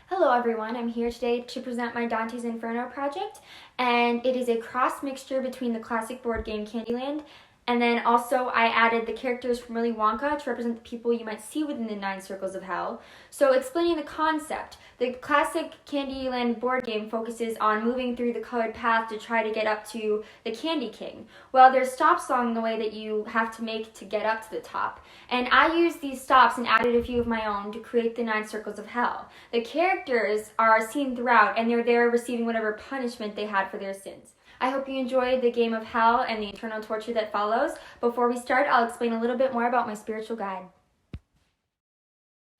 Hello everyone, I'm here today to present my Dante's Inferno project, and it is a cross mixture between the classic board game Candyland, and then also I added the characters from Willy Wonka to represent the people you might see within the 9 circles of hell. So explaining the concept, the classic Candyland board game focuses on moving through the colored path to try to get up to the Candy King. Well, there's stops along the way that you have to make to get up to the top. And I used these stops and added a few of my own to create the 9 circles of hell. The characters are seen throughout, and they're there receiving whatever punishment they had for their sins. I hope you enjoyed the game of hell and the eternal torture that follows. Before we start, I'll explain a little bit more about my spiritual guide.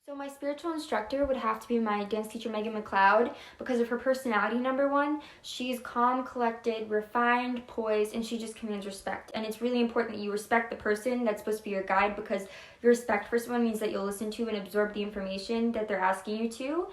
So my spiritual instructor would have to be my dance teacher, Megan McLeod, because of her personality, number one. She's calm, collected, refined, poised, and she just commands respect. And it's really important that you respect the person that's supposed to be your guide, because your respect for someone means that you'll listen to and absorb the information that they're asking you to.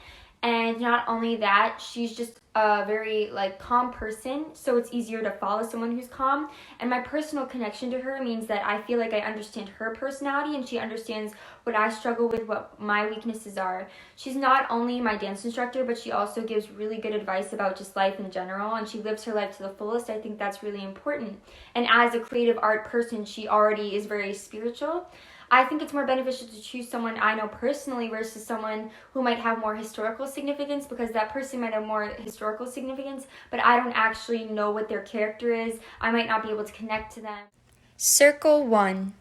And not only that, she's just a very calm person, so it's easier to follow someone who's calm. And my personal connection to her means that I feel like I understand her personality and she understands what I struggle with, what my weaknesses are. She's not only my dance instructor, but she also gives really good advice about just life in general, and she lives her life to the fullest. I think that's really important. And as a creative art person, she already is very spiritual. I think it's more beneficial to choose someone I know personally versus someone who might have more historical significance, because that person might have more historical significance, but I don't actually know what their character is. I might not be able to connect to them. Circle 1.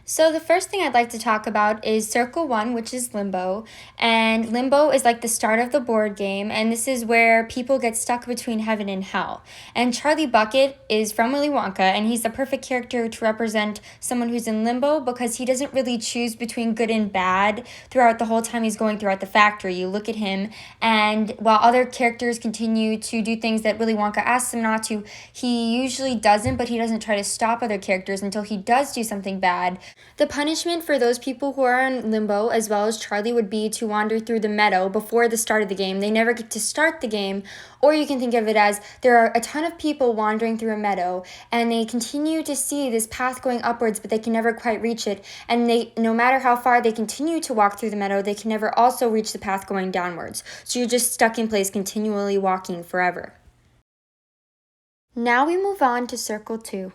So the first thing I'd like to talk about is Circle 1, which is Limbo. And Limbo is like the start of the board game, and this is where people get stuck between heaven and hell. And Charlie Bucket is from Willy Wonka, and he's the perfect character to represent someone who's in limbo, because he doesn't really choose between good and bad throughout the whole time he's going throughout the factory. You look at him, and while other characters continue to do things that Willy Wonka asks him not to, he usually doesn't, but he doesn't try to stop other characters until he does do something bad. The punishment for those people who are in limbo, as well as Charlie, would be to wander through the meadow before the start of the game. They never get to start the game, or you can think of it as there are a ton of people wandering through a meadow, and they continue to see this path going upwards, but they can never quite reach it. And no matter how far they continue to walk through the meadow, they can never also reach the path going downwards. So you're just stuck in place, continually walking forever. Now we move on to Circle 2.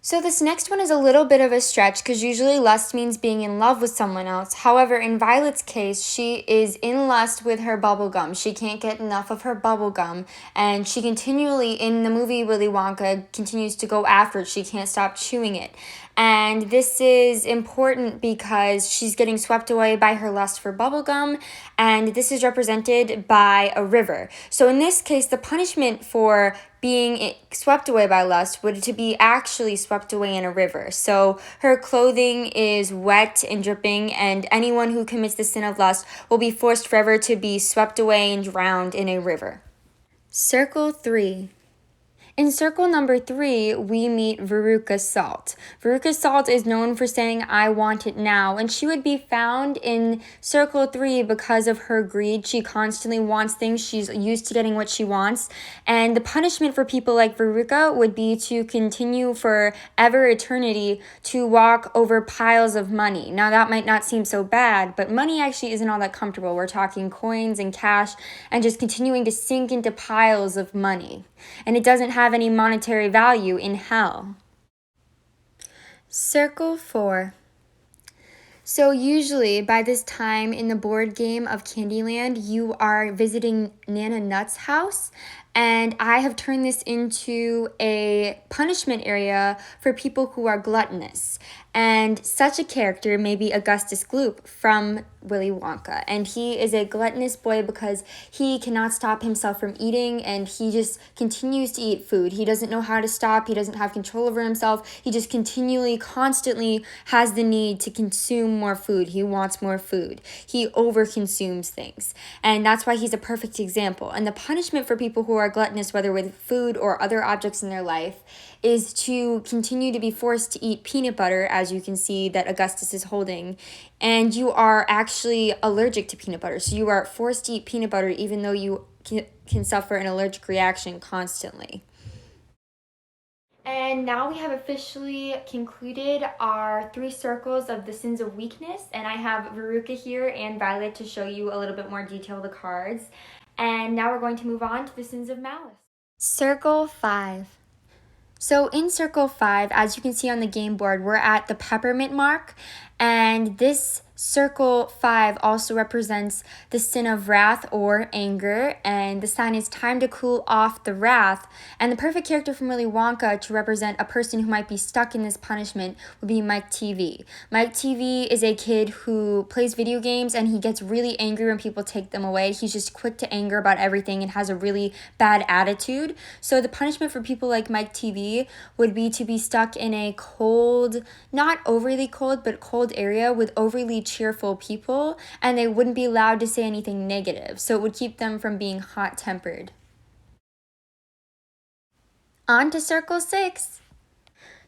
So this next one is a little bit of a stretch, because usually lust means being in love with someone else. However, in Violet's case, she is in lust with her bubblegum. She can't get enough of her bubblegum, and she continually, in the movie Willy Wonka, continues to go after it. She can't stop chewing it. And this is important because she's getting swept away by her lust for bubblegum, and this is represented by a river. So in this case, the punishment for being swept away by lust would to be actually swept away in a river. So her clothing is wet and dripping, and anyone who commits the sin of lust will be forced forever to be swept away and drowned in a river. Circle 3. In circle number 3, we meet Veruca Salt. Veruca Salt is known for saying, "I want it now," and she would be found in circle 3 because of her greed. She constantly wants things. She's used to getting what she wants, and the punishment for people like Veruca would be to continue for ever eternity to walk over piles of money. Now, that might not seem so bad, but money actually isn't all that comfortable. We're talking coins and cash, and just continuing to sink into piles of money. And it doesn't have any monetary value in hell. Circle 4. So usually by this time in the board game of Candyland, you are visiting Nana Nut's house, and I have turned this into a punishment area for people who are gluttonous. And such a character may be Augustus Gloop from Willy Wonka. And he is a gluttonous boy because he cannot stop himself from eating, and he just continues to eat food. He doesn't know how to stop. He doesn't have control over himself. He just continually, constantly has the need to consume more food. He wants more food. He overconsumes things. And that's why he's a perfect example. And the punishment for people who are gluttonous, whether with food or other objects in their life, is to continue to be forced to eat peanut butter, as you can see that Augustus is holding. And you are actually allergic to peanut butter. So you are forced to eat peanut butter even though you can suffer an allergic reaction constantly. And now we have officially concluded our 3 circles of the sins of weakness. And I have Veruca here and Violet to show you a little bit more detail of the cards. And now we're going to move on to the sins of malice. Circle 5. So in circle 5, as you can see on the game board, we're at the peppermint mark. And this circle 5 also represents the sin of wrath or anger, and the sign is time to cool off the wrath. And the perfect character from Willy Wonka to represent a person who might be stuck in this punishment would be Mike TV. Mike TV is a kid who plays video games and he gets really angry when people take them away. He's just quick to anger about everything and has a really bad attitude. So the punishment for people like Mike TV would be to be stuck in a cold, not overly cold, but cold area with overly cheerful people, and they wouldn't be allowed to say anything negative, so it would keep them from being hot-tempered. On to circle 6.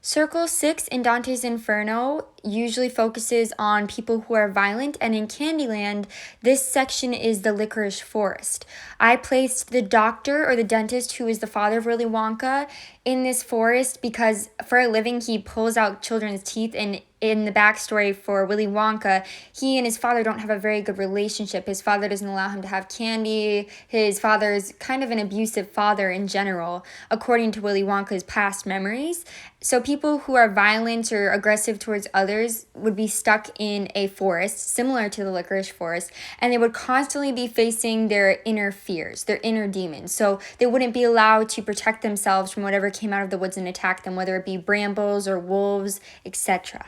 Circle 6 in Dante's Inferno usually focuses on people who are violent, and in Candyland, this section is the licorice forest. I placed the doctor or the dentist who is the father of Willy Wonka in this forest because for a living he pulls out children's teeth, and in the backstory for Willy Wonka, he and his father don't have a very good relationship. His father doesn't allow him to have candy. His father's kind of an abusive father in general, according to Willy Wonka's past memories. So people who are violent or aggressive towards others would be stuck in a forest, similar to the licorice forest, and they would constantly be facing their inner fears, their inner demons. So they wouldn't be allowed to protect themselves from whatever came out of the woods and attacked them, whether it be brambles or wolves, etc.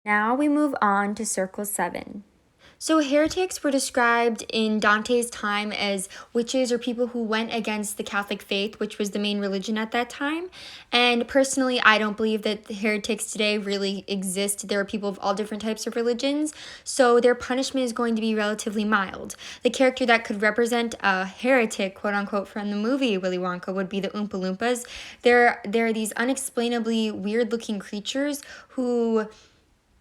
Now we move on to circle 7. So heretics were described in Dante's time as witches or people who went against the Catholic faith, which was the main religion at that time. And personally, I don't believe that the heretics today really exist. There are people of all different types of religions, so their punishment is going to be relatively mild. The character that could represent a heretic, quote unquote, from the movie Willy Wonka would be the Oompa Loompas. They're these unexplainably weird-looking creatures who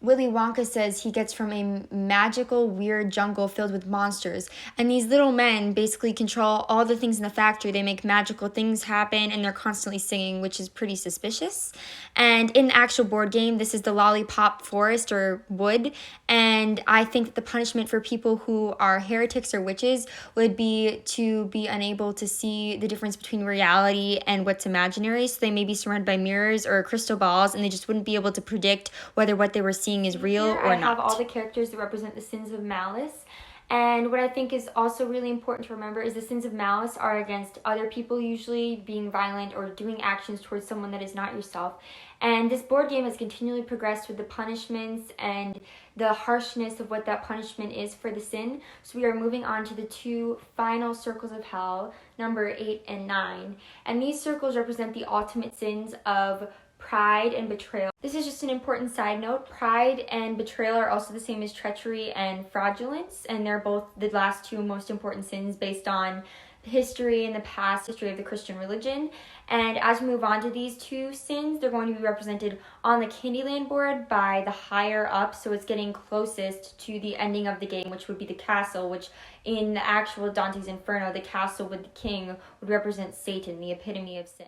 Willy Wonka says he gets from a magical, weird jungle filled with monsters. And these little men basically control all the things in the factory. They make magical things happen, and they're constantly singing, which is pretty suspicious. And in the actual board game, this is the Lollipop Forest or Wood. And I think that the punishment for people who are heretics or witches would be to be unable to see the difference between reality and what's imaginary. So they may be surrounded by mirrors or crystal balls, and they just wouldn't be able to predict whether what they were seeing is real or not. I have all the characters that represent the sins of malice. And what I think is also really important to remember is the sins of malice are against other people, usually being violent or doing actions towards someone that is not yourself. And this board game has continually progressed with the punishments and the harshness of what that punishment is for the sin. So we are moving on to the 2 final circles of hell, number 8 and 9. And these circles represent the ultimate sins of pride and betrayal. This is just an important side note. Pride and betrayal are also the same as treachery and fraudulence, and they're both the last 2 most important sins based on history and the past history of the Christian religion. And as we move on to these 2 sins, they're going to be represented on the Candyland board by the higher up, so it's getting closest to the ending of the game, which would be the castle, which in the actual Dante's Inferno, the castle with the king would represent Satan, the epitome of sin.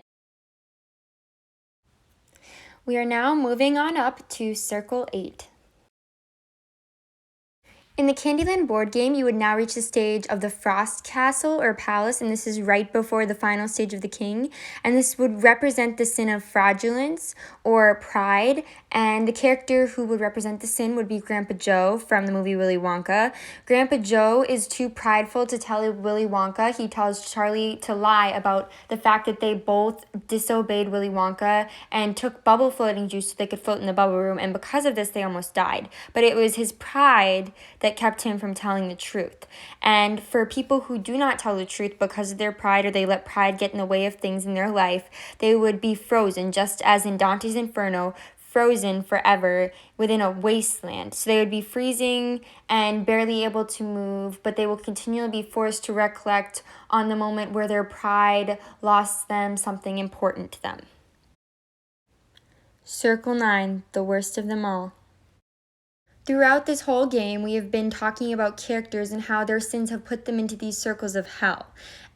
We are now moving on up to circle 8. In the Candyland board game, you would now reach the stage of the Frost Castle or Palace, and this is right before the final stage of the King. And this would represent the sin of fraudulence or pride, and the character who would represent the sin would be Grandpa Joe from the movie Willy Wonka. Grandpa Joe is too prideful to tell Willy Wonka. He tells Charlie to lie about the fact that they both disobeyed Willy Wonka and took bubble floating juice so they could float in the bubble room, and because of this, they almost died. But it was his pride that kept him from telling the truth. And for people who do not tell the truth because of their pride, or they let pride get in the way of things in their life, they would be frozen, just as in Dante's Inferno, frozen forever within a wasteland. So they would be freezing and barely able to move, but they will continually be forced to recollect on the moment where their pride lost them something important to them. Circle 9, the worst of them all. Throughout this whole game, we have been talking about characters and how their sins have put them into these circles of hell.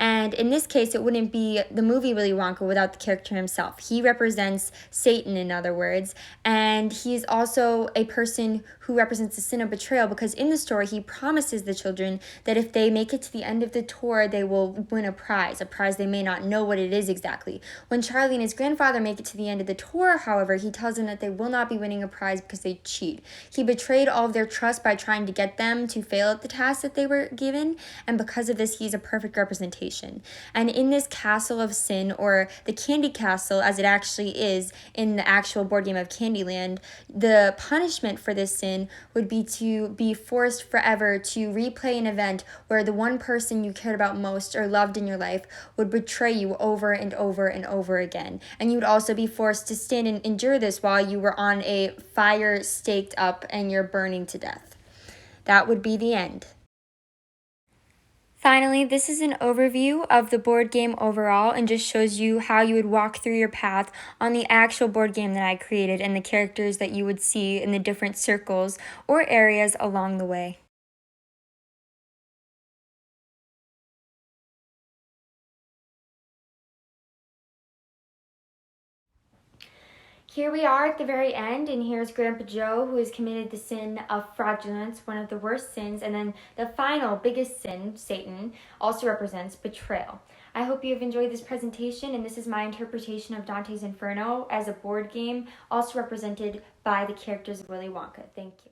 And in this case, it wouldn't be the movie Willy Wonka without the character himself. He represents Satan, in other words, and he's also a person who represents the sin of betrayal, because in the story, he promises the children that if they make it to the end of the tour, they will win a prize they may not know what it is exactly. When Charlie and his grandfather make it to the end of the tour, however, he tells them that they will not be winning a prize because they cheat. He betrayed all of their trust by trying to get them to fail at the task that they were given, and because of this, he's a perfect representation. And in this castle of sin, or the Candy Castle as it actually is in the actual board game of Candyland, the punishment for this sin would be to be forced forever to replay an event where the one person you cared about most or loved in your life would betray you over and over and over again. And you would also be forced to stand and endure this while you were on a fire staked up and you're burning to death. That would be the end. Finally, this is an overview of the board game overall and just shows you how you would walk through your path on the actual board game that I created and the characters that you would see in the different circles or areas along the way. Here we are at the very end, and here's Grandpa Joe, who has committed the sin of fraudulence, one of the worst sins, and then the final, biggest sin, Satan, also represents betrayal. I hope you have enjoyed this presentation, and this is my interpretation of Dante's Inferno as a board game, also represented by the characters of Willy Wonka. Thank you.